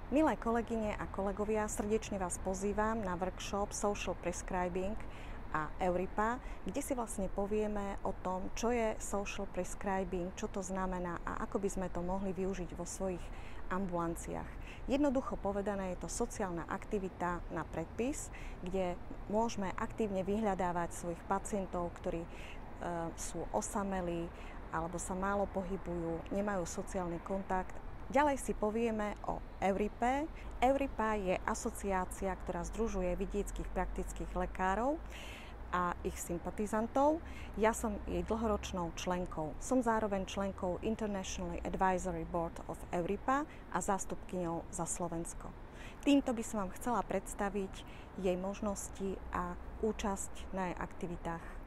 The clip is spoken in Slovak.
Milé kolegyne a kolegovia, srdečne vás pozývam na workshop Social Prescribing a Euripa, kde si vlastne povieme o tom, čo je social prescribing, čo to znamená a ako by sme to mohli využiť vo svojich ambulanciách. Jednoducho povedané, je to sociálna aktivita na predpis, kde môžeme aktívne vyhľadávať svojich pacientov, ktorí sú osamelí alebo sa málo pohybujú, nemajú sociálny kontakt. Ďalej si povieme o Euripe. Euripa je asociácia, ktorá združuje vidieckych praktických lekárov a ich sympatizantov. Ja som jej dlhoročnou členkou. Som zároveň členkou International Advisory Board of Euripa a zástupkyňou za Slovensko. Týmto by som vám chcela predstaviť jej možnosti a účasť na jej aktivitách.